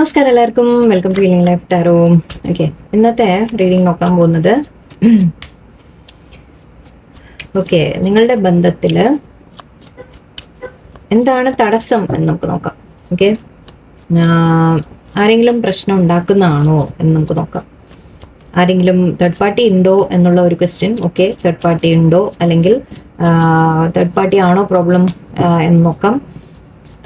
നമസ്കാരം എല്ലാവർക്കും, welcome to healing life tarot. Okay, ഇന്നത്തെ റീഡിംഗ് നോക്കാൻ പോകുന്നത് ഓക്കെ നിങ്ങളുടെ ബന്ധത്തിൽ എന്താണ് തടസ്സം എന്ന് നമുക്ക് നോക്കാം. ഓക്കെ, ആരെങ്കിലും പ്രശ്നം ഉണ്ടാക്കുന്നതാണോ എന്ന് നമുക്ക് നോക്കാം. ആരെങ്കിലും തേർഡ് പാർട്ടി ഉണ്ടോ എന്നുള്ള ഒരു ക്വസ്റ്റ്യൻ. ഓക്കെ, തേർഡ് പാർട്ടി ഉണ്ടോ അല്ലെങ്കിൽ തേർഡ് പാർട്ടി ആണോ പ്രോബ്ലം എന്ന് നോക്കാം.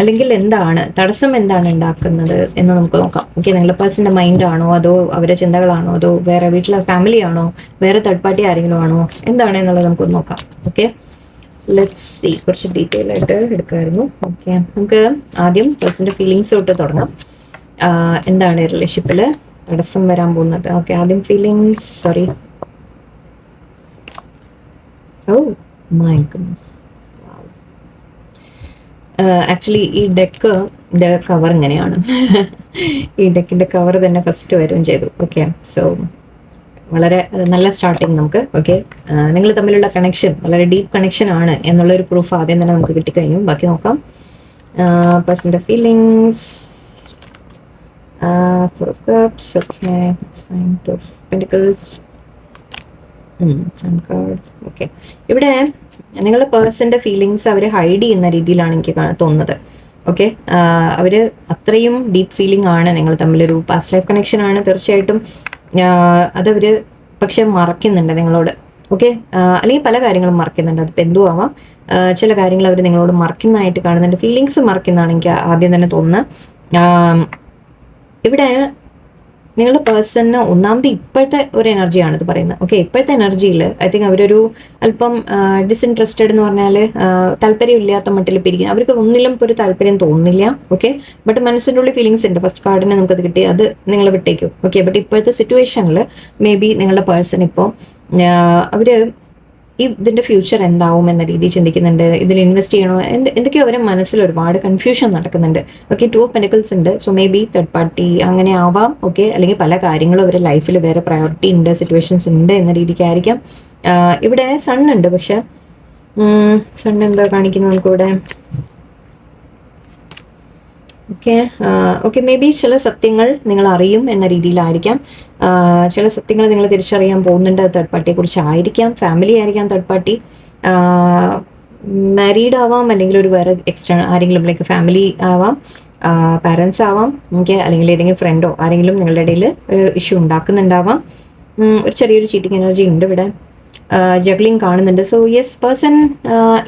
അല്ലെങ്കിൽ എന്താണ് തടസ്സം, എന്താണ് ഉണ്ടാക്കുന്നത് എന്ന് നമുക്ക് നോക്കാം. ഓക്കെ, നിങ്ങളുടെ പേഴ്സൻ്റെ മൈൻഡ് ആണോ, അതോ അവരുടെ ചിന്തകളാണോ, അതോ വേറെ വീട്ടിലെ ഫാമിലി ആണോ, വേറെ തേർഡ് പാർട്ടി ആരെങ്കിലും ആണോ, എന്താണ് എന്നുള്ളത് നമുക്ക് നോക്കാം. Okay, let's see. കുറച്ച് ഡീറ്റെയിൽ ആയിട്ട് എടുക്കുമായിരുന്നു. ഓക്കെ, നമുക്ക് ആദ്യം പേഴ്സൻ്റെ ഫീലിങ്സ് തൊട്ട് തുടങ്ങാം. എന്താണ് റിലേഷൻഷിപ്പിൽ തടസ്സം വരാൻ പോകുന്നത്? ഓക്കെ, ആദ്യം feelings. Sorry, oh my goodness. Actually ഈ ഡെക്കിൻ്റെ കവർ ഇങ്ങനെയാണ്. ഈ ഡെക്കിൻ്റെ കവർ തന്നെ ഫസ്റ്റ് വരികയും ചെയ്തു. ഓക്കെ, സോ വളരെ നല്ല സ്റ്റാർട്ടിങ് നമുക്ക്. ഓക്കെ, നിങ്ങൾ തമ്മിലുള്ള കണക്ഷൻ വളരെ ഡീപ്പ് കണക്ഷൻ ആണ് എന്നുള്ളൊരു പ്രൂഫ് ആദ്യം തന്നെ നമുക്ക് കിട്ടിക്കഴിഞ്ഞു. ബാക്കി നോക്കാം. പേഴ്സൻ്റെ feelings, four of cups. Okay, two of pentacles, sun card. Okay, ഇവിടെ നിങ്ങളുടെ പേഴ്സൻ്റെ ഫീലിങ്സ് അവർ ഹൈഡ് ചെയ്യുന്ന രീതിയിലാണ് എനിക്ക് തോന്നുന്നത്. ഓക്കെ, അവർ അത്രയും ഡീപ്പ് ഫീലിംഗ് ആണ് നിങ്ങൾ തമ്മിലൊരു പാസ്റ്റ് ലൈഫ് കണക്ഷൻ ആണ് തീർച്ചയായിട്ടും. അതവർ പക്ഷെ മറക്കുന്നുണ്ട് നിങ്ങളോട്. ഓക്കെ, അല്ലെങ്കിൽ പല കാര്യങ്ങളും മറക്കുന്നുണ്ട്. അതിപ്പോൾ എന്തും ആവാം. ചില കാര്യങ്ങൾ അവർ നിങ്ങളോട് മറക്കുന്നതായിട്ട് കാണുന്നുണ്ട്. ഫീലിങ്സ് മറക്കുന്നതാണ് എനിക്ക് ആദ്യം തന്നെ തോന്നുന്നത്. ഇവിടെ നിങ്ങളുടെ പേഴ്സണിന് ഒന്നാമത് ഇപ്പോഴത്തെ ഒരു എനർജിയാണ് ഇത് പറയുന്നത്. ഓക്കെ, ഇപ്പോഴത്തെ എനർജിയിൽ ഐ തിങ്ക് അവരൊരു അല്പം ഡിസ്ഇൻട്രസ്റ്റഡ് എന്ന് പറഞ്ഞാൽ താല്പര്യം ഇല്ലാത്ത മട്ടിൽ പിരിക്കുന്നത്. അവർക്ക് ഒന്നിലും ഇപ്പോൾ ഒരു താല്പര്യം തോന്നുന്നില്ല. ഓക്കെ, ബട്ട് മനസ്സിൻ്റെ ഉള്ളിൽ ഫീലിങ്സ് ഉണ്ട്. ഫസ്റ്റ് കാർഡിന് നമുക്കത് കിട്ടി, അത് നിങ്ങൾ വിട്ടേക്കും. ഓക്കെ, ബട്ട് ഇപ്പോഴത്തെ സിറ്റുവേഷനിൽ മേ ബി നിങ്ങളുടെ പേഴ്സൺ ഇപ്പോൾ അവർ ഇതിൻ്റെ ഫ്യൂച്ചർ എന്താവും എന്ന രീതിയിൽ ചിന്തിക്കുന്നുണ്ട്. ഇതിൽ ഇൻവെസ്റ്റ് ചെയ്യണോ എന്തൊക്കെയോ അവരുടെ മനസ്സിൽ ഒരുപാട് കൺഫ്യൂഷൻ നടക്കുന്നുണ്ട്. ഓക്കെ, 2 ഓഫ് പെന്റിക്കിൾസ് ഉണ്ട്. So may be third party അങ്ങനെ ആവാം. ഓക്കെ, അല്ലെങ്കിൽ പല കാര്യങ്ങളും അവരുടെ ലൈഫിൽ വേറെ പ്രയോറിറ്റി ഉണ്ട്, സിറ്റുവേഷൻസ് ഉണ്ട് എന്ന രീതിക്കായിരിക്കാം. ഇവിടെ സൺ ഉണ്ട്. പക്ഷെ സൺ എന്താ കാണിക്കുന്നത് നമുക്കിവിടെ? ഓക്കെ, മേ ബി ചില സത്യങ്ങൾ നിങ്ങൾ അറിയും എന്ന രീതിയിലായിരിക്കാം. ചില സത്യങ്ങൾ നിങ്ങൾ തിരിച്ചറിയാൻ പോകുന്നുണ്ട്. തേർഡ് പാർട്ടിയെ കുറിച്ചായിരിക്കാം. ഫാമിലി ആയിരിക്കാം തേർഡ് പാർട്ടി. മാരീഡ് ആവാം, അല്ലെങ്കിൽ ഒരു വേറെ എക്സ്ട്രാ ആരെങ്കിലും ലൈക്ക് ഫാമിലി ആവാം, പാരൻസ് ആവാം. ഓക്കെ, അല്ലെങ്കിൽ ഏതെങ്കിലും ഫ്രണ്ടോ ആരെങ്കിലും നിങ്ങളുടെ ഇടയിൽ ഒരു ഇഷ്യൂ ഉണ്ടാക്കുന്നുണ്ടാവാം. ഒരു ചെറിയൊരു ചീറ്റിംഗ് എനർജി ഉണ്ട് ഇവിടെ. ജഗ്ലിംഗ് കാണുന്നുണ്ട്. സോ യെസ്, പേഴ്സൺ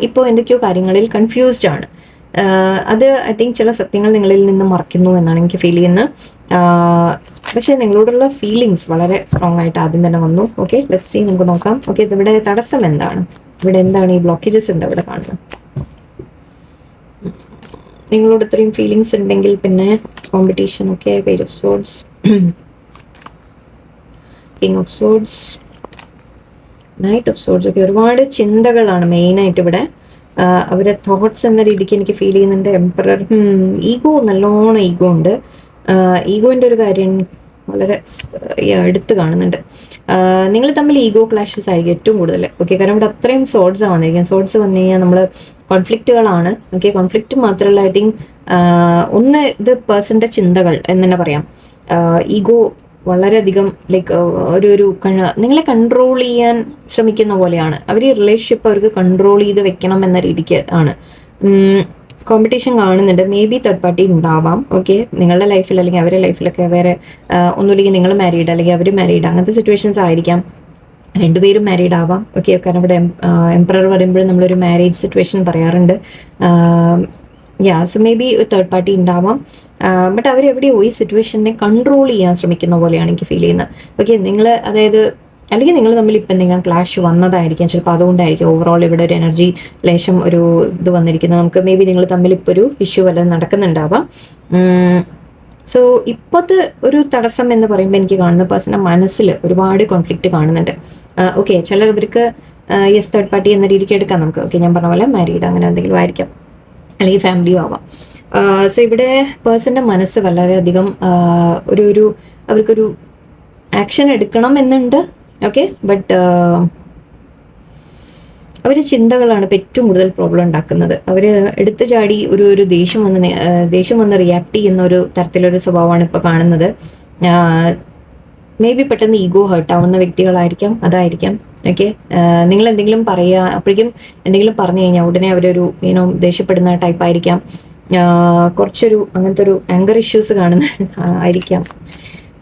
ഇപ്പോൾ എന്തൊക്കെയോ കാര്യങ്ങളിൽ കൺഫ്യൂസ്ഡ് ആണ്. അത് ഐ തിങ്ക് ചില സത്യങ്ങൾ നിങ്ങളിൽ നിന്ന് മറക്കുന്നു എന്നാണ് എനിക്ക് ഫീൽ ചെയ്യുന്നത്. പക്ഷേ നിങ്ങളോടുള്ള ഫീലിങ്സ് വളരെ സ്ട്രോങ് ആയിട്ട് ആദ്യം തന്നെ വന്നു. ഓക്കെ, ലെറ്റ്സ് സീ, നമുക്ക് നോക്കാം. ഓക്കെ, ഇവിടെ തടസ്സം എന്താണ്? ഇവിടെ എന്താണ് ഈ ബ്ലോക്കേജസ് എന്താ ഇവിടെ കാണുന്നത്? നിങ്ങളോട് ഇത്രയും ഫീലിങ്സ് ഉണ്ടെങ്കിൽ പിന്നെ competition. Okay, page of swords, king of swords, knight of swords. Okay, ഒരുപാട് ചിന്തകളാണ് മെയിനായിട്ട് ഇവിടെ. അവരുടെ തോട്ട്സ് എന്ന രീതിക്ക് എനിക്ക് ഫീൽ ചെയ്യുന്നുണ്ട്. എംപറർ, ഈഗോ, നല്ലോണം ഈഗോ ഉണ്ട്. ഈഗോൻ്റെ ഒരു കാര്യം വളരെ എടുത്ത് കാണുന്നുണ്ട്. നിങ്ങൾ തമ്മിൽ ഈഗോ ക്ലാഷസ് ആയിരിക്കും ഏറ്റവും കൂടുതൽ. ഓക്കെ, കാരണം ഇവിടെ അത്രയും സോർഡ്സ് വന്നിരിക്കും. സോർഡ്സ് വന്നു കഴിഞ്ഞാൽ നമ്മൾ കോൺഫ്ലിക്റ്റുകളാണ്. ഓക്കെ, കോൺഫ്ലിക്റ്റ് മാത്രമല്ല, ഐ തിങ്ക് ഒന്ന് ഇത് പേഴ്സൻ്റെ ചിന്തകൾ എന്ന് തന്നെ പറയാം. ഈഗോ വളരെയധികം ലൈക്ക് ഒരു നിങ്ങളെ കൺട്രോൾ ചെയ്യാൻ ശ്രമിക്കുന്ന പോലെയാണ്. അവർ ഈ റിലേഷൻഷിപ്പ് അവർക്ക് കൺട്രോൾ ചെയ്ത് വെക്കണം എന്ന രീതിക്ക് ആണ്. കോമ്പറ്റീഷൻ കാണുന്നുണ്ട്. മേ ബി തേർഡ് പാർട്ടി ഉണ്ടാവാം. ഓക്കെ, നിങ്ങളുടെ ലൈഫിൽ അല്ലെങ്കിൽ അവരുടെ ലൈഫിലൊക്കെ വേറെ ഒന്നുമില്ലെങ്കിൽ നിങ്ങൾ മാരീഡ് അല്ലെങ്കിൽ അവർ മാരീഡ്, അങ്ങനത്തെ സിറ്റുവേഷൻസ് ആയിരിക്കാം. രണ്ടുപേരും മാരീഡ് ആവാം. ഓക്കെ, കാരണം ഇവിടെ എംപറർ പറയുമ്പോഴും നമ്മളൊരു മാരേജ് സിറ്റുവേഷൻ പറയാറുണ്ട്. So may be third party ഉണ്ടാവാം. ബട്ട് അവരെവിടെയോ ഈ സിറ്റുവേഷനെ കൺട്രോൾ ചെയ്യാൻ ശ്രമിക്കുന്ന പോലെയാണ് എനിക്ക് ഫീൽ ചെയ്യുന്നത്. ഓക്കെ, നിങ്ങൾ അതായത് അല്ലെങ്കിൽ നിങ്ങൾ തമ്മിൽ ഇപ്പം എന്തെങ്കിലും ക്ലാഷ് വന്നതായിരിക്കാം. ചിലപ്പോൾ അതുകൊണ്ടായിരിക്കും ഓവറോൾ ഇവിടെ ഒരു എനർജി ലേശം ഒരു ഇത് വന്നിരിക്കുന്നത്. നമുക്ക് മേ ബി നിങ്ങൾ തമ്മിൽ ഇപ്പോൾ ഒരു ഇഷ്യൂ വല്ലതും നടക്കുന്നുണ്ടാവാം. സോ ഇപ്പോഴത്തെ ഒരു തടസ്സം എന്ന് പറയുമ്പോൾ എനിക്ക് കാണുന്ന പേഴ്സൻ്റെ മനസ്സിൽ ഒരുപാട് കോൺഫ്ലിക്റ്റ് കാണുന്നുണ്ട്. ഓക്കെ, ചിലവർക്ക് യെസ് തേർഡ് പാർട്ടി എന്ന രീതിക്ക് എടുക്കാം നമുക്ക്. ഓക്കെ, ഞാൻ പറഞ്ഞ പോലെ മാരീഡ് അങ്ങനെ എന്തെങ്കിലും ആയിരിക്കാം, അല്ലെങ്കിൽ ഫാമിലിയും ആവാം. സോ ഇവിടെ പേഴ്സൻ്റെ മനസ്സ് വളരെയധികം ഒരു അവർക്കൊരു ആക്ഷൻ എടുക്കണം എന്നുണ്ട്. ഓക്കെ, ബട്ട് അവർ ചിന്തകളാണ് ഇപ്പോൾ ഏറ്റവും കൂടുതൽ പ്രോബ്ലം ഉണ്ടാക്കുന്നത്. അവർ എടുത്തു ചാടി ഒരു ദേഷ്യം വന്ന് റിയാക്ട് ചെയ്യുന്ന ഒരു തരത്തിലൊരു സ്വഭാവമാണ് ഇപ്പോൾ കാണുന്നത്. മേ ബി പെട്ടെന്ന് ഈഗോ ഹേർട്ടാവുന്ന വ്യക്തികളായിരിക്കാം, അതായിരിക്കാം. ഓക്കെ, നിങ്ങൾ എന്തെങ്കിലും പറയുക, അപ്പോഴേക്കും എന്തെങ്കിലും പറഞ്ഞു കഴിഞ്ഞാൽ ഉടനെ അവരൊരു ദേഷ്യപ്പെടുന്ന ടൈപ്പായിരിക്കാം. കുറച്ചൊരു അങ്ങനത്തെ ഒരു ആങ്കർ ഇഷ്യൂസ് കാണുന്ന ആയിരിക്കാം.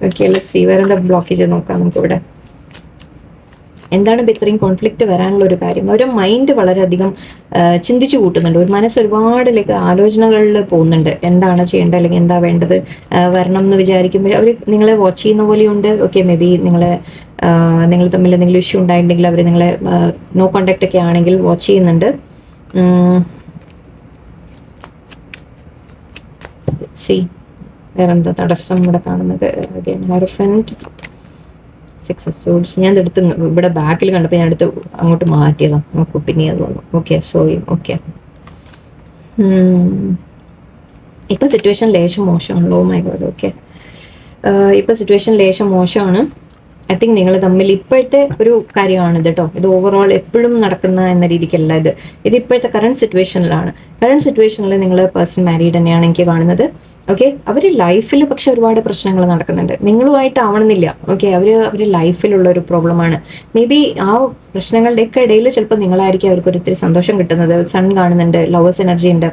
ഓക്കെ, ലെറ്റ്സ് സീ വേറെ എന്താ ബ്ലോക്കേജ് നോക്കാം നമുക്കിവിടെ. എന്താണ് ഇപ്പോൾ ഇത്രയും കോൺഫ്ലിക്റ്റ് വരാനുള്ള ഒരു കാര്യം? അവരുടെ മൈൻഡ് വളരെയധികം ചിന്തിച്ചു കൂട്ടുന്നുണ്ട്. ഒരു മനസ്സ് ഒരുപാട് ആലോചനകളിൽ പോകുന്നുണ്ട്. എന്താണ് ചെയ്യേണ്ടത്, അല്ലെങ്കിൽ എന്താ വേണ്ടത്, വരണം എന്ന് വിചാരിക്കുമ്പോൾ അവർ നിങ്ങളെ വാച്ച് ചെയ്യുന്ന പോലെയുണ്ട്. ഓക്കെ, മേ ബി നിങ്ങൾ തമ്മിൽ എന്തെങ്കിലും ഇഷ്യൂ ഉണ്ടായിട്ടുണ്ടെങ്കിൽ അവർ നിങ്ങളെ നോ കോണ്ടാക്ട് ഒക്കെ ആണെങ്കിൽ വാച്ച് ചെയ്യുന്നുണ്ട്. സി വേറെന്താ തടസ്സം ഇവിടെ കാണുന്നത്? ഹെറഫന്റ്, 6 of Swords. ഞാൻ എടുത്ത് ഇവിടെ ബാക്കിൽ കണ്ടപ്പോൾ ഞാൻ എടുത്ത് അങ്ങോട്ട് മാറ്റിയതാണ്. നോക്കൂ, പിന്നെ അത് വന്നു. Okay, sorry. ഓക്കെ, ഇപ്പം സിറ്റുവേഷൻ ലേശം മോശമാണല്ലോ. My god. ഓക്കെ, ഇപ്പം സിറ്റുവേഷൻ ലേശം മോശമാണ്. ഐ തിങ്ക് നിങ്ങൾ തമ്മിൽ ഇപ്പോഴത്തെ ഒരു കാര്യമാണിത് കേട്ടോ. ഇത് ഓവറോൾ എപ്പോഴും നടക്കുന്ന എന്ന രീതിക്കല്ല ഇത്. ഇപ്പോഴത്തെ കറണ്ട് സിറ്റുവേഷനിൽ നിങ്ങൾ പേഴ്സൺ മാരീഡ് തന്നെയാണ് എനിക്ക് കാണുന്നത്. ഓക്കെ, അവർ ലൈഫിൽ പക്ഷെ ഒരുപാട് പ്രശ്നങ്ങൾ നടക്കുന്നുണ്ട്. നിങ്ങളുമായിട്ട് ആവണമെന്നില്ല. ഓക്കെ, അവർ ലൈഫിലുള്ള ഒരു പ്രോബ്ലമാണ്. മേ ബി ആ പ്രശ്നങ്ങളുടെയൊക്കെ ഇടയിൽ ചിലപ്പോൾ നിങ്ങളായിരിക്കും അവർക്ക് ഒരിത്തിരി സന്തോഷം കിട്ടുന്നത്. സൺ കാണുന്നുണ്ട്, ലവേഴ്സ് എനർജി ഉണ്ട്.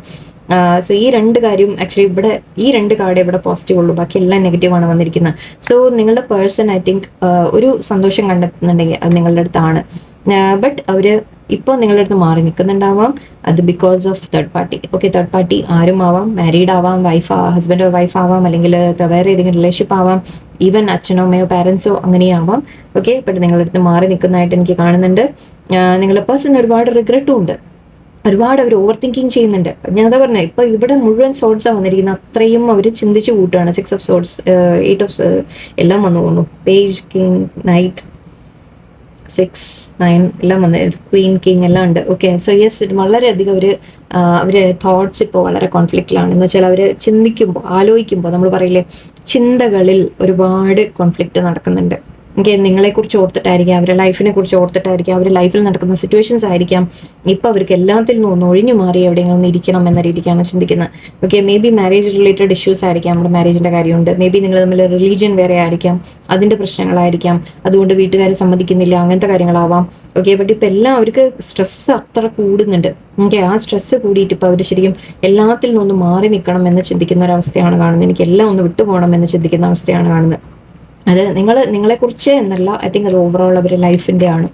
സോ ഈ രണ്ട് കാര്യം ആക്ച്വലി ഇവിടെ ഈ രണ്ട് കാർഡ് ഇവിടെ പോസിറ്റീവ് ഉള്ളൂ, ബാക്കി എല്ലാം നെഗറ്റീവാണ് വന്നിരിക്കുന്നത്. സോ നിങ്ങളുടെ പേഴ്സൺ ഐ തിങ്ക് ഒരു സന്തോഷം കണ്ടെത്തുന്നുണ്ടെങ്കിൽ അത് നിങ്ങളുടെ അടുത്താണ്. ബട്ട് അവർ ഇപ്പോൾ നിങ്ങളുടെ അടുത്ത് മാറി നിൽക്കുന്നുണ്ടാവാം. അത് because of third party. Okay, third party ആരും ആവാം, മാരീഡ് ആവാം, ഹസ്ബൻഡോ വൈഫ് ആവാം, അല്ലെങ്കിൽ വേറെ ഏതെങ്കിലും റിലേഷൻഷിപ്പ് ആവാം, ഈവൻ അച്ഛനോ അമ്മയോ പാരൻസോ അങ്ങനെയാവാം. ഓക്കെ, ബട്ട് നിങ്ങളുടെ അടുത്ത് മാറി നിൽക്കുന്നതായിട്ട് എനിക്ക് കാണുന്നുണ്ട്. നിങ്ങളുടെ പേഴ്സൺ ഒരുപാട് റിഗ്രറ്റും ഉണ്ട്. ഒരുപാട് അവർ ഓവർ തിങ്കിങ് ചെയ്യുന്നുണ്ട്. ഞാൻ അതാ പറഞ്ഞത്, ഇപ്പൊ ഇവിടെ മുഴുവൻ സോർട്സാണ് വന്നിരിക്കുന്നത്. അത്രയും അവർ ചിന്തിച്ചു കൂട്ടുകയാണ്. 6 of Swords, 8 of എല്ലാം വന്നു പോകുന്നു. പേജ്, കിങ്, നൈറ്റ്, 6, 9 എല്ലാം വന്ന്, ക്വീൻ, കിങ് എല്ലാം ഉണ്ട്. ഓക്കെ, സോ യെസ്, വളരെയധികം അവര് തോട്ട്സ് ഇപ്പോൾ വളരെ കോൺഫ്ലിക്റ്റിലാണ്. എന്ന് വെച്ചാൽ അവർ ചിന്തിക്കുമ്പോൾ, ആലോചിക്കുമ്പോൾ, നമ്മൾ പറയില്ലേ, ചിന്തകളിൽ ഒരുപാട് കോൺഫ്ലിക്റ്റ് നടക്കുന്നുണ്ട്. ഓക്കെ, നിങ്ങളെക്കുറിച്ച് ഓർത്തിട്ടായിരിക്കാം, അവരുടെ ലൈഫിനെ കുറിച്ച് ഓർത്തിട്ടായിരിക്കാം, അവരുടെ ലൈഫിൽ നടക്കുന്ന സിറ്റുവേഷൻസ് ആയിരിക്കാം. ഇപ്പം അവർക്ക് എല്ലാത്തിൽ നിന്നും ഒന്ന് ഒഴിഞ്ഞു മാറി എവിടെയെങ്കിലും ഒന്ന് ഇരിക്കണം എന്ന രീതിക്കാണ് ചിന്തിക്കുന്നത്. Okay, may be marriage related issues ആയിരിക്കാം. നമ്മുടെ മാരേജിൻ്റെ കാര്യമുണ്ട്. മേ ബി നിങ്ങൾ തമ്മിൽ റിലീജിയൻ വേറെ ആയിരിക്കാം, അതിൻ്റെ പ്രശ്നങ്ങളായിരിക്കാം. അതുകൊണ്ട് വീട്ടുകാർ സമ്മതിക്കുന്നില്ല, അങ്ങനത്തെ കാര്യങ്ങളാവാം. ഓക്കെ, ബട്ട് ഇപ്പം എല്ലാം അവർക്ക് സ്ട്രെസ്സ് അത്ര കൂടുന്നുണ്ട്. ഓക്കെ, ആ സ്ട്രെസ്സ് കൂടിയിട്ട് ഇപ്പോൾ അവർ ശരിക്കും എല്ലാത്തിൽ നിന്നൊന്ന് മാറി നിൽക്കണം എന്ന് ചിന്തിക്കുന്ന ഒരവസ്ഥയാണ് കാണുന്നത്. എനിക്ക് എല്ലാം ഒന്ന് വിട്ടുപോകണം എന്ന് ചിന്തിക്കുന്ന അവസ്ഥയാണ് കാണുന്നത്. അത് നിങ്ങളെക്കുറിച്ച് എന്നല്ല, ഐ തിങ്ക് അത് ഓവറോൾ അവരുടെ ലൈഫിൻ്റെ ആണ്.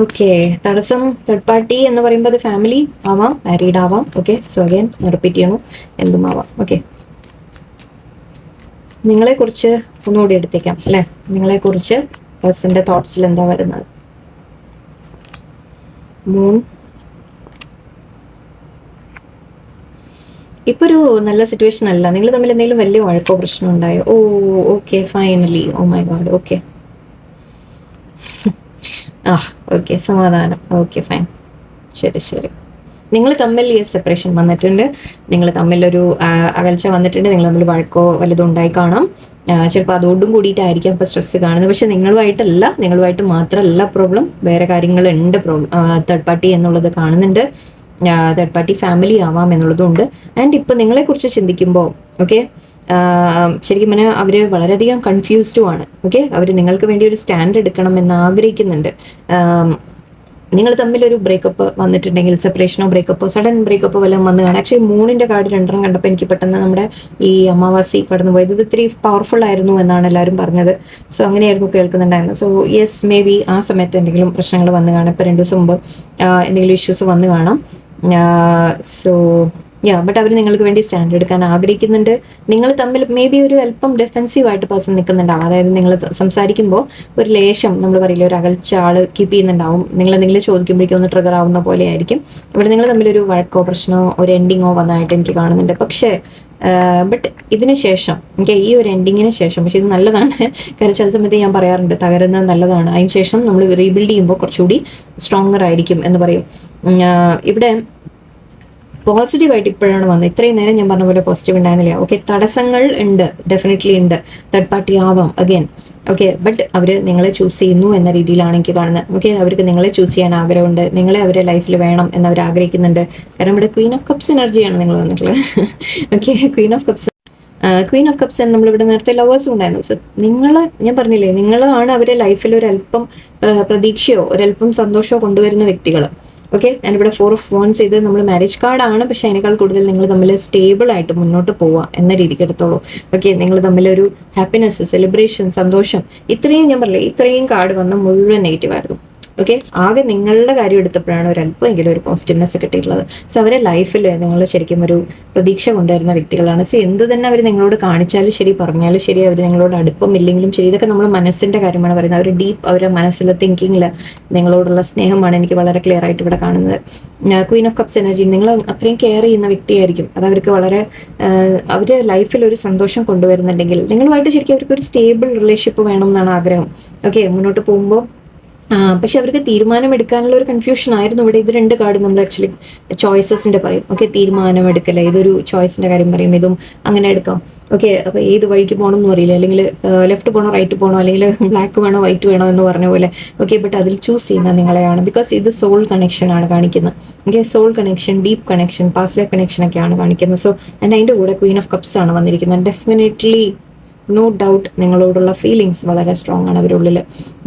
ഓക്കെ, തടസ്സം തേർഡ് പാർട്ടി എന്ന് പറയുമ്പോൾ അത് ഫാമിലി ആവാം, മാരീഡ് ആവാം. ഓക്കെ, സോ അഗൈൻ റിപ്പീറ്റ് ചെയ്യണു, എന്തും ആവാം. ഓക്കെ, നിങ്ങളെക്കുറിച്ച് ഒന്നുകൂടി എടുത്തേക്കാം അല്ലേ? നിങ്ങളെക്കുറിച്ച് പേഴ്സന്റെ തോട്ട്സിൽ എന്താ വരുന്നത്? മൂൺ, ഇപ്പൊ ഒരു നല്ല സിറ്റുവേഷൻ അല്ല. നിങ്ങൾ തമ്മിൽ എന്തെങ്കിലും വലിയ വഴക്കോ പ്രശ്നം ഉണ്ടായോ? Oh okay, finally, oh my god. Okay, okay, സമാധാനം. ഓക്കെ, ഫൈൻ, ശരി. നിങ്ങൾ തമ്മിൽ ഈ സെപ്പറേഷൻ വന്നിട്ടുണ്ട്, നിങ്ങൾ തമ്മിലൊരു അകൽച്ച വന്നിട്ടുണ്ട്, നിങ്ങൾ തമ്മിൽ വഴക്കോ വല്ലതും ഉണ്ടായി കാണാം. ചിലപ്പോൾ അതോടും കൂടിയിട്ടായിരിക്കാം ഇപ്പോൾ സ്ട്രെസ് കാണുന്നത്. പക്ഷെ നിങ്ങളുമായിട്ട് മാത്രമല്ല പ്രോബ്ലം, വേറെ കാര്യങ്ങളുണ്ട്. തേർഡ് പാർട്ടി എന്നുള്ളത് കാണുന്നുണ്ട്. തേർഡ് പാർട്ടി ഫാമിലി ആവാം എന്നുള്ളതുകൊണ്ട്. ആൻഡ് ഇപ്പം നിങ്ങളെക്കുറിച്ച് ചിന്തിക്കുമ്പോൾ ഓക്കെ, ശരിക്കും പറഞ്ഞാൽ അവർ വളരെയധികം കൺഫ്യൂസ്ഡും ആണ്. ഓക്കെ, അവർ നിങ്ങൾക്ക് വേണ്ടി ഒരു സ്റ്റാൻഡ് എടുക്കണം എന്ന് ആഗ്രഹിക്കുന്നുണ്ട്. നിങ്ങൾ തമ്മിലൊരു ബ്രേക്കപ്പ് വന്നിട്ടുണ്ടെങ്കിൽ, സെപ്പറേഷനോ ബ്രേക്കപ്പോ സഡൻ ബ്രേക്കപ്പോ വല്ലതും വന്ന് കാണാം. ആക്ച്വലി മൂണിൻ്റെ കാർഡ് 2 കണ്ടപ്പോൾ എനിക്ക് പെട്ടെന്ന് നമ്മുടെ ഈ അമാവാസി കടന്നു പോയത് ഇത് ഇത്തിരി പവർഫുൾ ആയിരുന്നു എന്നാണ് എല്ലാവരും പറഞ്ഞത്. സോ അങ്ങനെയായിരുന്നു കേൾക്കുന്നുണ്ടായിരുന്നത്. സോ യെസ്, മേ ബി ആ സമയത്ത് എന്തെങ്കിലും പ്രശ്നങ്ങൾ വന്ന് കാണാം. ഇപ്പോൾ 2 ദിവസം മുമ്പ് എന്തെങ്കിലും ഇഷ്യൂസ് വന്ന് കാണാം. സോ ബട്ട് അവർ നിങ്ങൾക്ക് വേണ്ടി സ്റ്റാൻഡ് എടുക്കാൻ ആഗ്രഹിക്കുന്നുണ്ട്. നിങ്ങൾ തമ്മിൽ മേ ബി ഒരു അല്പം ഡിഫെൻസീവായിട്ട് പേഴ്സൺ നിൽക്കുന്നുണ്ടാവും. അതായത് നിങ്ങൾ സംസാരിക്കുമ്പോൾ ഒരു ലേശം, നമ്മൾ പറയില്ല, ഒരു അകൽച്ച ആള് കീപ്പ് ചെയ്യുന്നുണ്ടാവും. നിങ്ങൾ എന്തെങ്കിലും ചോദിക്കുമ്പോഴേക്കും ഒന്ന് ട്രിഗർ ആവുന്ന പോലെ ആയിരിക്കും. ഇവിടെ നിങ്ങൾ തമ്മിലൊരു വഴക്കോ പ്രശ്നമോ ഒരു എൻഡിങ്ങോ വന്നതായിട്ട് എനിക്ക് കാണുന്നുണ്ട്. പക്ഷേ ബട്ട് ഇതിന് ശേഷം ഈ ഒരു എൻഡിങ്ങിന് ശേഷം, പക്ഷെ ഇത് നല്ലതാണ്. കാരണം ചില സമയത്ത് ഞാൻ പറയാറുണ്ട്, തകരുന്നത് നല്ലതാണ്. അതിന് ശേഷം നമ്മൾ റീബിൽഡ് ചെയ്യുമ്പോൾ കുറച്ചുകൂടി സ്ട്രോങ്ങർ ആയിരിക്കും എന്ന് പറയും. ഇവിടെ പോസിറ്റീവായിട്ട് ഇപ്പോഴാണ് വന്നത്. ഇത്രയും നേരം ഞാൻ പറഞ്ഞ പോലെ പോസിറ്റീവ് ഉണ്ടായിരുന്നില്ല. ഓക്കെ, തടസ്സങ്ങൾ ഉണ്ട്, ഡെഫിനറ്റ്ലി ഉണ്ട്. തേർഡ് പാർട്ടി ആവാം അഗൈൻ. ഓക്കെ, ബട്ട് അവർ നിങ്ങളെ ചൂസ് ചെയ്യുന്നു എന്ന രീതിയിലാണ് എനിക്ക് കാണുന്നത്. ഓക്കെ, അവർക്ക് നിങ്ങളെ ചൂസ് ചെയ്യാൻ ആഗ്രഹമുണ്ട്, നിങ്ങളെ അവരുടെ ലൈഫിൽ വേണം എന്നവർ ആഗ്രഹിക്കുന്നുണ്ട്. കാരണം ഇവിടെ ക്വീൻ ഓഫ് കപ്സ് എനർജിയാണ് നിങ്ങൾ വന്നിട്ടുള്ളത്. ഓക്കെ, ക്വീൻ ഓഫ് കപ്സ് നമ്മളിവിടെ നേരത്തെ ലവേഴ്സും ഉണ്ടായിരുന്നു. സോ നിങ്ങൾ, ഞാൻ പറഞ്ഞില്ലേ, നിങ്ങളാണ് അവരുടെ ലൈഫിൽ ഒരല്പം പ്രതീക്ഷയോ ഒരല്പം സന്തോഷമോ കൊണ്ടുവരുന്ന വ്യക്തികൾ. ഓക്കെ, ഞാനിവിടെ 4 ഓഫ് വാൻഡ്സ് ഇത് നമ്മൾ മാരേജ് കാർഡാണ്, പക്ഷെ അതിനേക്കാൾ കൂടുതൽ നിങ്ങൾ തമ്മിൽ സ്റ്റേബിൾ ആയിട്ട് മുന്നോട്ട് പോവുക എന്ന രീതിക്ക് എടുത്തോളൂ. ഓക്കെ, നിങ്ങൾ തമ്മിലൊരു ഹാപ്പിനെസ്, സെലിബ്രേഷൻ, സന്തോഷം, ഇത്രയും ഞാൻ പറഞ്ഞില്ലേ, ഇത്രയും കാർഡ് വന്ന മുഴുവൻ നെഗറ്റീവ് ആയിരുന്നു. ഓക്കെ, ആകെ നിങ്ങളുടെ കാര്യം എടുത്തപ്പോഴാണ് ഒരല്പമെങ്കിലും ഒരു പോസിറ്റീവ്നെസ് കിട്ടിയിട്ടുള്ളത്. സോ അവരെ ലൈഫിൽ നിങ്ങൾ ശരിക്കും ഒരു പ്രതീക്ഷ കൊണ്ടുവരുന്ന വ്യക്തികളാണ്. സോ എന്ത് തന്നെ അവർ നിങ്ങളോട് കാണിച്ചാലും ശരി, പറഞ്ഞാലും ശരി, അവർ നിങ്ങളോട് അടുപ്പം ഇല്ലെങ്കിലും ശരി, ഇതൊക്കെ നമ്മൾ മനസ്സിന്റെ കാര്യമാണ് പറയുന്നത്. അവർ ഡീപ്പ് അവരുടെ മനസ്സിലെ തിങ്കിങ്ങിൽ നിങ്ങളോടുള്ള സ്നേഹമാണ് എനിക്ക് വളരെ ക്ലിയർ ആയിട്ട് ഇവിടെ കാണുന്നത്. ക്വീൻ ഓഫ് കപ്സ് എനർജി, നിങ്ങൾ അത്രയും കെയർ ചെയ്യുന്ന വ്യക്തിയായിരിക്കും. അത് അവർക്ക് വളരെ അവരുടെ ലൈഫിൽ ഒരു സന്തോഷം കൊണ്ടുവരുന്നുണ്ടെങ്കിൽ നിങ്ങളുമായിട്ട് ശരിക്കും അവർക്ക് ഒരു സ്റ്റേബിൾ റിലേഷൻഷിപ്പ് വേണം എന്നാണ് ആഗ്രഹം. ഓക്കെ, മുന്നോട്ട് പോകുമ്പോൾ പക്ഷെ അവർക്ക് തീരുമാനമെടുക്കാനുള്ള ഒരു കൺഫ്യൂഷൻ ആയിരുന്നു ഇവിടെ. ഇത് 2 കാർഡ് നമ്മൾ ആക്ച്വലി ചോയ്സസിന്റെ പറയും. ഓക്കെ, തീരുമാനമെടുക്കല, ഇതൊരു ചോയ്സിന്റെ കാര്യം പറയും, ഇതും അങ്ങനെ എടുക്കാം. ഓക്കെ, അപ്പോൾ ഏത് വഴിക്ക് പോകണം എന്ന് അറിയില്ല, അല്ലെങ്കിൽ ലെഫ്റ്റ് പോകണോ റൈറ്റ് പോകണോ, അല്ലെങ്കിൽ ബ്ലാക്ക് വേണോ വൈറ്റ് വേണോ എന്ന് പറഞ്ഞ പോലെ. ഓക്കെ, ബട്ട് അതിൽ ചൂസ് ചെയ്യുന്ന നിങ്ങളെയാണ്. ബിക്കോസ് ഇത് സോൾ കണക്ഷൻ ആണ് കാണിക്കുന്നത്. Okay, soul connection, deep connection, past life connection ഒക്കെയാണ് കാണിക്കുന്നത്. സോ അതിൻ്റെ കൂടെ ക്വീൻ ഓഫ് കപ്സ് ആണ് വന്നിരിക്കുന്നത്. ഡെഫിനറ്റ്ലി നോ ഡൗട്ട് നിങ്ങളോടുള്ള ഫീലിങ്സ് വളരെ സ്ട്രോങ് ആണ് അവരുള്ളിൽ.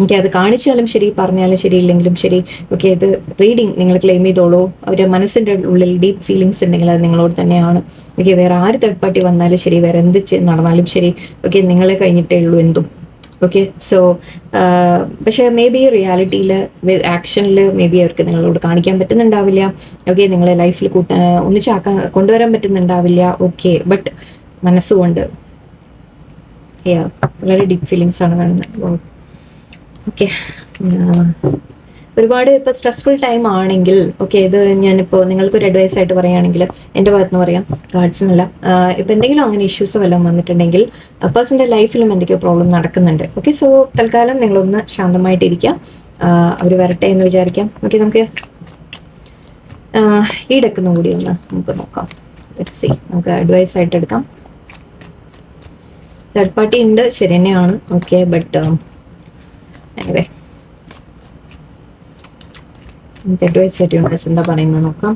ഓക്കെ, അത് കാണിച്ചാലും ശരി, പറഞ്ഞാലും ശരി, ഇല്ലെങ്കിലും ശരി. ഓക്കെ, ഇത് റീഡിങ് നിങ്ങൾ ക്ലെയിം ചെയ്തോളൂ. അവരുടെ മനസ്സിൻ്റെ ഉള്ളിൽ ഡീപ്പ് ഫീലിങ്സ് ഉണ്ടെങ്കിൽ അത് നിങ്ങളോട് തന്നെയാണ്. ഓക്കെ, വേറെ ആര് തേർഡ് പാർട്ടി വന്നാലും ശരി, വേറെ എന്ത് നടന്നാലും ശരി, ഓക്കെ, നിങ്ങളെ കഴിഞ്ഞിട്ടേ ഉള്ളൂ എന്തും. ഓക്കെ, സോ പക്ഷേ മേ ബി റിയാലിറ്റിയിൽ ആക്ഷനിൽ മേ ബി അവർക്ക് നിങ്ങളോട് കാണിക്കാൻ പറ്റുന്നുണ്ടാവില്ല. ഓക്കെ, നിങ്ങളെ ലൈഫിൽ കൊണ്ടുവരാൻ പറ്റുന്നുണ്ടാവില്ല. ഓക്കെ, ബട്ട് മനസ്സുകൊണ്ട് വളരെ ഡീപ്പ് ഫീലിങ്സ് ആണ് കാണുന്നത്. ഓക്കെ, ഒരുപാട് ഇപ്പോൾ സ്ട്രെസ്ഫുൾ ടൈം ആണെങ്കിൽ, ഓക്കെ, ഇത് ഞാനിപ്പോൾ നിങ്ങൾക്കൊരു അഡ്വൈസ് ആയിട്ട് പറയുകയാണെങ്കിൽ എൻ്റെ ഭാഗത്തുനിന്ന് പറയാം, കാർഡ്സിനല്ല, ഇപ്പം എന്തെങ്കിലും അങ്ങനെ ഇഷ്യൂസ് വല്ലതും വന്നിട്ടുണ്ടെങ്കിൽ പേഴ്സൻ്റെ ലൈഫിലും എന്തൊക്കെയോ പ്രോബ്ലം നടക്കുന്നുണ്ട്. ഓക്കെ, സോ തൽക്കാലം നിങ്ങളൊന്ന് ശാന്തമായിട്ടിരിക്കാം, അവർ വരട്ടെ എന്ന് വിചാരിക്കാം. ഓക്കെ, നമുക്ക് ഈ ഡെക്കുന്ന കൂടി ഒന്ന് നമുക്ക് നോക്കാം. നമുക്ക് അഡ്വൈസ് ആയിട്ട് എടുക്കാം. തേർഡ് പാർട്ടി ഉണ്ട്, ശരി തന്നെയാണ്. ഓക്കെ, ബട്ട് എനിവേ അഡ്വൈസ് ആയിട്ട് യൂണിവേഴ്സ് എന്താ പറയുന്നത് നോക്കാം.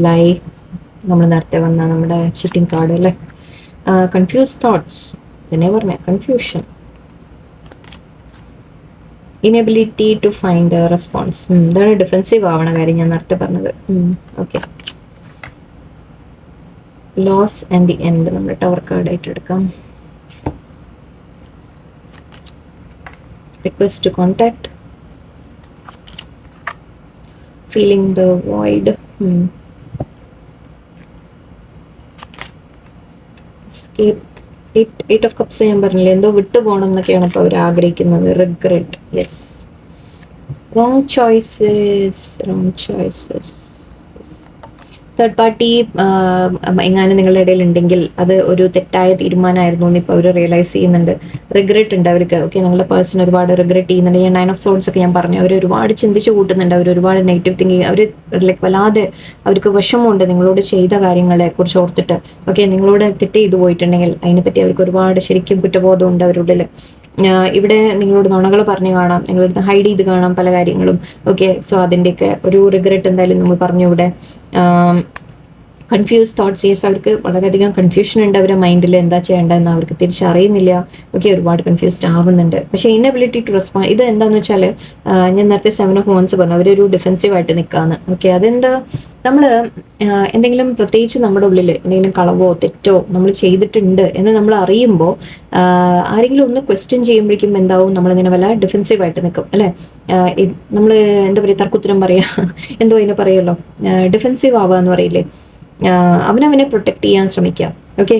ലൈ, നമ്മൾ നേരത്തെ വന്ന നമ്മുടെ ചീറ്റിംഗ് കാർഡ് അല്ലേ. കൺഫ്യൂസ് തോട്ട്സ്, ഇതിനെ പറഞ്ഞ confusion, inability to find response. ഇതാണ് ഡിഫെൻസീവ് ആവണ കാര്യം ഞാൻ നേരത്തെ പറഞ്ഞത്. Okay, loss and the end നമ്മൾ ടവർ കാർഡ് ആയിട്ട് എടുക്കാം. Request to contact, feeling the void, escape. 8 of cups ഞാൻ പറഞ്ഞില്ലേ, എന്തോ വിട്ടു പോകണം എന്നൊക്കെയാണ് ഇപ്പോൾ അവർ ആഗ്രഹിക്കുന്നത്. Regret, yes, wrong choices. Third party എങ്ങാനും നിങ്ങളുടെ ഇടയിൽ ഉണ്ടെങ്കിൽ അത് ഒരു തെറ്റായ തീരുമാനമായിരുന്നു എന്ന് ഇപ്പോൾ അവർ റിയലൈസ് ചെയ്യുന്നുണ്ട്. റിഗ്രറ്റ് ഉണ്ട് അവർക്ക്. ഓക്കെ, നിങ്ങളുടെ പേഴ്സൺ ഒരുപാട് റിഗ്രറ്റ് ചെയ്യുന്നുണ്ട്. ഞാൻ 9 ഓഫ് സോഡ്സ് ഒക്കെ ഞാൻ പറഞ്ഞു, അവർ ഒരുപാട് ചിന്തിച്ച് കൂട്ടുന്നുണ്ട്. അവർ ഒരുപാട് നെഗറ്റീവ് തിങ്കിങ്, അവർ ലൈക്ക് വല്ലാതെ അവർക്ക് വിഷമമുണ്ട് നിങ്ങളോട് ചെയ്ത കാര്യങ്ങളെ കുറിച്ച് ഓർത്തിട്ട്. ഓക്കെ, നിങ്ങളോട് തെറ്റ് ചെയ്തു പോയിട്ടുണ്ടെങ്കിൽ അതിനെപ്പറ്റി അവർക്ക് ഒരുപാട് ശരിക്കും കുറ്റബോധമുണ്ട് അവരുടെ. ഇവിടെ നിങ്ങളോട് നുണകൾ പറഞ്ഞു കാണാം, നിങ്ങളുടെ ഹൈഡ് ചെയ്ത് കാണാം പല കാര്യങ്ങളും. ഓക്കെ, സോ അതിൻ്റെയൊക്കെ ഒരു റിഗ്രറ്റ് എന്തായാലും നമ്മൾ പറഞ്ഞു ഇവിടെ. കൺഫ്യൂസ് തോട്ട്സ്, യെസ്, അവർക്ക് വളരെയധികം കൺഫ്യൂഷൻ ഉണ്ട് അവരുടെ മൈൻഡിൽ, എന്താ ചെയ്യേണ്ടതെന്ന് അവർക്ക് തിരിച്ചറിയുന്നില്ല. ഓക്കെ, ഒരുപാട് കൺഫ്യൂസ്ഡ് ആവുന്നുണ്ട്. പക്ഷേ ഇന്നബിലിറ്റി ടു റെസ്പോണ്ട്, ഇത് എന്താണെന്ന് വെച്ചാൽ ഞാൻ നേരത്തെ 7 ഓഫ് വാൻഡ്സ് പറഞ്ഞു, അവരൊരു ഡിഫെൻസീവായിട്ട് നിൽക്കാന്ന്. ഓക്കെ, അതെന്താ, നമ്മൾ എന്തെങ്കിലും പ്രത്യേകിച്ച് നമ്മുടെ ഉള്ളിൽ എന്തെങ്കിലും കളവോ തെറ്റോ നമ്മൾ ചെയ്തിട്ടുണ്ട് എന്ന് നമ്മൾ അറിയുമ്പോൾ ആരെങ്കിലും ഒന്ന് ക്വസ്റ്റ്യൻ ചെയ്യുമ്പോഴേക്കും എന്താവും, നമ്മളിങ്ങനെ വല്ല ഡിഫെൻസീവായിട്ട് നിൽക്കും അല്ലേ. നമ്മൾ എന്താ പറയുക, തർക്കുത്തരം പറയുക, എന്തോ അതിനെ പറയുമല്ലോ, ഡിഫെൻസീവ് ആവുക എന്ന് പറയില്ലേ. അവനവനെ പ്രൊട്ടക്ട് ചെയ്യാൻ ശ്രമിക്കാം. ഓക്കെ,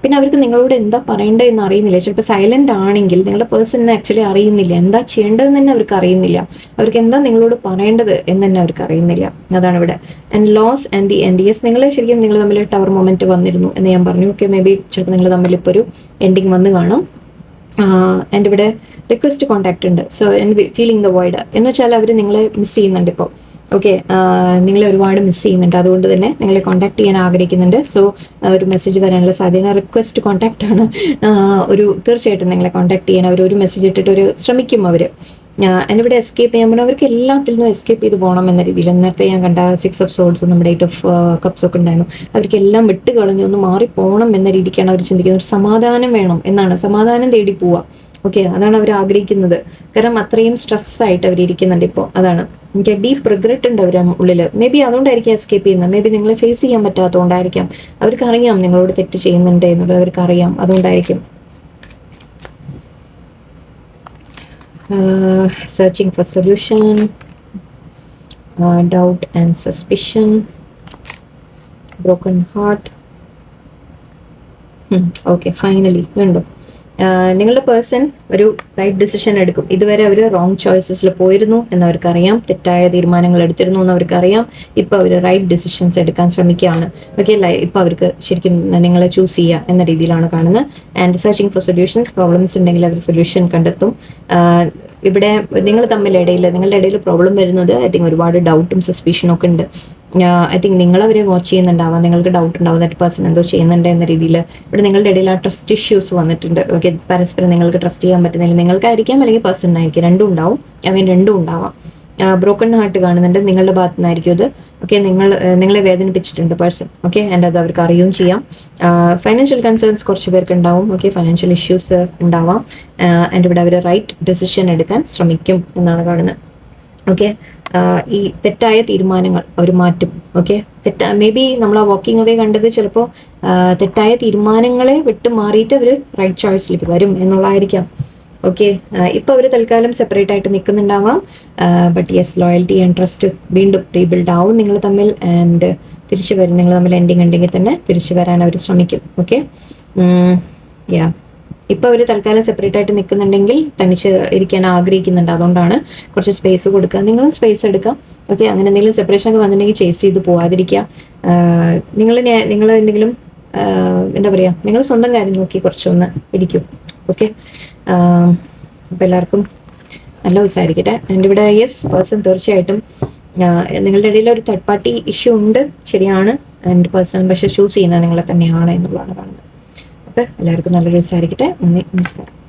പിന്നെ അവർക്ക് നിങ്ങളോട് എന്താ പറയേണ്ടത് എന്ന് അറിയുന്നില്ല. ചിലപ്പോൾ സൈലന്റ് ആണെങ്കിൽ നിങ്ങളുടെ പേഴ്സണിനെ ആക്ച്വലി അറിയുന്നില്ല, എന്താ ചെയ്യേണ്ടതെന്ന് തന്നെ അവർക്ക് അറിയുന്നില്ല, അവർക്ക് എന്താ നിങ്ങളോട് പറയേണ്ടത് എന്ന് തന്നെ അവർക്ക് അറിയുന്നില്ല. അതാണ് ഇവിടെ. And loss and the end, yes, നിങ്ങൾ ശരിക്കും നിങ്ങൾ തമ്മിൽ ടവർ മൊമെന്റ് വന്നിരുന്നു എന്ന് ഞാൻ പറഞ്ഞു. ഓക്കെ, മേ ബി ചിലപ്പോൾ നിങ്ങൾ തമ്മിൽ ഇപ്പോൾ ഒരു എൻഡിങ് വന്ന് കാണും. ആൻഡ് ഇവിടെ റിക്വസ്റ്റ് കോൺടാക്ട് ഉണ്ട്. സോ ഫീലിംഗ് ദ വോയിഡ് എന്ന് വെച്ചാൽ അവർ നിങ്ങളെ മിസ് ചെയ്യുന്നുണ്ട് ഇപ്പോൾ. ഓക്കെ, നിങ്ങളെ ഒരുപാട് മിസ് ചെയ്യുന്നുണ്ട്, അതുകൊണ്ട് തന്നെ നിങ്ങളെ കോൺടാക്ട് ചെയ്യാൻ ആഗ്രഹിക്കുന്നുണ്ട്. സോ ഒരു മെസ്സേജ് വരാനുള്ള സാധ്യത, റിക്വസ്റ്റ് കോൺടാക്ട് ആണ്. തീർച്ചയായിട്ടും നിങ്ങളെ കോൺടാക്ട് ചെയ്യാൻ അവർ ഒരു മെസ്സേജ് ഇട്ടിട്ട് ഒരു ശ്രമിക്കും അവർ. എന്നിവിടെ എസ്കേപ്പ് ചെയ്യാൻ പോകണം, അവർക്ക് എല്ലാത്തിൽ നിന്നും എസ്കേപ്പ് ചെയ്ത് പോകണം എന്ന രീതിയിൽ. നേരത്തെ ഞാൻ കണ്ട 6 ഓഫ് സോൾസും നമ്മുടെ 8 ഓഫ് കപ്സ് ഒക്കെ ഉണ്ടായിരുന്നു. അവർക്ക് എല്ലാം വിട്ട് കളഞ്ഞ് ഒന്ന് മാറിപ്പോകണം എന്ന രീതിക്കാണ് അവർ ചിന്തിക്കുന്നത്. ഒരു സമാധാനം വേണം എന്നാണ്, സമാധാനം തേടി പോവുക. ഓക്കെ, അതാണ് അവർ ആഗ്രഹിക്കുന്നത്. കാരണം അത്രയും സ്ട്രെസ്സായിട്ട് അവർ ഇരിക്കുന്നുണ്ട് ഇപ്പോൾ. അതാണ് എനിക്ക് ഡീപ്പ് റിഗ്രറ്റ് ഉണ്ട് അവരുടെ ഉള്ളിൽ. മേ ബി അതുകൊണ്ടായിരിക്കും എസ്കേപ്പ് ചെയ്യുന്നത്. മേ ബി നിങ്ങളെ ഫേസ് ചെയ്യാൻ പറ്റാത്തതുകൊണ്ടായിരിക്കാം. അവർക്ക് അറിയാം നിങ്ങളോട് തെറ്റ് ചെയ്യുന്നുണ്ട് എന്നുള്ളത്, അവർക്ക് അറിയാം, അതുകൊണ്ടായിരിക്കും. Searching for solution, doubt and suspicion, broken heart. Okay, finally കണ്ടോ, നിങ്ങളുടെ പേഴ്സൺ ഒരു റൈറ്റ് ഡിസിഷൻ എടുക്കും. ഇതുവരെ അവർ റോങ് ചോയ്സസിൽ പോയിരുന്നു എന്നവർക്കറിയാം, തെറ്റായ തീരുമാനങ്ങൾ എടുത്തിരുന്നു എന്നവർക്കറിയാം. ഇപ്പോൾ അവർ റൈറ്റ് ഡിസിഷൻസ് എടുക്കാൻ ശ്രമിക്കുകയാണ്. ഓക്കെ, ഇപ്പോൾ അവർക്ക് ശരിക്കും നിങ്ങളെ ചൂസ് ചെയ്യുക എന്ന രീതിയിലാണ് കാണുന്നത്. And searching for solutions, problems ഉണ്ടെങ്കിൽ അവർ സൊല്യൂഷൻ കണ്ടെത്തും. ഇവിടെ നിങ്ങളുടെ ഇടയിൽ പ്രോബ്ലം വരുന്നത് ഐ തിങ്ക് ഒരുപാട് ഡൗട്ടും സസ്പീഷനും ഒക്കെ ഉണ്ട്. ഐ തിങ്ക് നിങ്ങളവരെ വാച്ച് ചെയ്യുന്നുണ്ടാവാം, നിങ്ങൾക്ക് ഡൗട്ട് ഉണ്ടാവും ദാറ്റ് പേഴ്സൺ എന്തോ ചെയ്യുന്നുണ്ട് എന്ന രീതിയിൽ. ഇവിടെ നിങ്ങളുടെ ഇടയിൽ ആ ട്രസ്റ്റ് ഇഷ്യൂസ് വന്നിട്ടുണ്ട്. ഓക്കെ, പരസ്പരം നിങ്ങൾക്ക് ട്രസ്റ്റ് ചെയ്യാൻ പറ്റുന്നില്ല. നിങ്ങൾക്കായിരിക്കാം അല്ലെങ്കിൽ പേഴ്സണിനായിരിക്കും, രണ്ടും ഉണ്ടാവും. രണ്ടും ഉണ്ടാവാം. ബ്രോക്കൺ ഹാർട്ട് കാണുന്നുണ്ട്, നിങ്ങളുടെ ഭാഗത്തു നിന്നായിരിക്കും അത്. ഓക്കെ, നിങ്ങളെ വേദനിപ്പിച്ചിട്ടുണ്ട് പേഴ്സൺ. ഓക്കെ, ആൻഡ് അത് അവർക്ക് അറിയുകയും ചെയ്യാം. ഫൈനാൻഷ്യൽ കൺസേൺസ് കുറച്ച് പേർക്ക് ഉണ്ടാവും. ഓക്കെ, ഫൈനാൻഷ്യൽ ഇഷ്യൂസ് ഉണ്ടാവാം. ആൻഡ് ഇവിടെ അവർ റൈറ്റ് ഡെസിഷൻ എടുക്കാൻ ശ്രമിക്കും എന്നാണ് കാണുന്നത്. ഓക്കെ, ഈ തെറ്റായ തീരുമാനങ്ങൾ അവർ മാറ്റും. ഓക്കെ, മേ ബി നമ്മൾ ആ വാക്കിംഗ് അവേ കണ്ടത് ചിലപ്പോൾ തെറ്റായ തീരുമാനങ്ങളെ വിട്ട് മാറിയിട്ട് അവർ റൈറ്റ് ചോയ്സിലേക്ക് വരും എന്നുള്ളതായിരിക്കാം. ഓക്കെ, ഇപ്പോൾ അവർ തൽക്കാലം സെപ്പറേറ്റ് ആയിട്ട് നിൽക്കുന്നുണ്ടാവാം. But yes, loyalty and trust വീണ്ടും റീബിൽഡ് ആവും നിങ്ങൾ തമ്മിൽ. ആൻഡ് തിരിച്ചു വരും, നിങ്ങൾ തമ്മിൽ എൻഡിങ് ഉണ്ടെങ്കിൽ തന്നെ തിരിച്ചു വരാൻ അവർ ശ്രമിക്കും. ഓക്കെ, യാ, ഇപ്പോൾ അവർ തൽക്കാലം സെപ്പറേറ്റ് ആയിട്ട് നിൽക്കുന്നുണ്ടെങ്കിൽ തനിച്ച് ഇരിക്കാൻ ആഗ്രഹിക്കുന്നുണ്ട്. അതുകൊണ്ടാണ് കുറച്ച് സ്പേസ് കൊടുക്കുക. നിങ്ങളും സ്പേസ് എടുക്കാം. ഓക്കെ, അങ്ങനെ എന്തെങ്കിലും സെപ്പറേഷൻ ഒക്കെ വന്നിട്ടുണ്ടെങ്കിൽ ചേസ് ചെയ്ത് പോവാതിരിക്കുക. നിങ്ങൾ എന്തെങ്കിലും എന്താ പറയുക, നിങ്ങൾ സ്വന്തം കാര്യം നോക്കി കുറച്ചൊന്ന് ഇരിക്കും. ഓക്കെ, അപ്പോൾ എല്ലാവർക്കും നല്ല ദിവസമായിരിക്കട്ടെ. ആൻഡ് ഇവിടെ യെസ്, പേഴ്സൺ തീർച്ചയായിട്ടും നിങ്ങളുടെ ഇടയിൽ ഒരു തേർഡ് പാർട്ടി ഇഷ്യൂ ഉണ്ട്, ശരിയാണ്. ആൻഡ് പേഴ്സൺ പക്ഷേ ചൂസ് ചെയ്യുന്നത് നിങ്ങളെ തന്നെയാണ് എന്നുള്ളതാണ് കാണുന്നത്. എല്ലാവർക്കും നല്ലൊരു ദിവസമായിരിക്കട്ടെ. നന്ദി, നമസ്കാരം.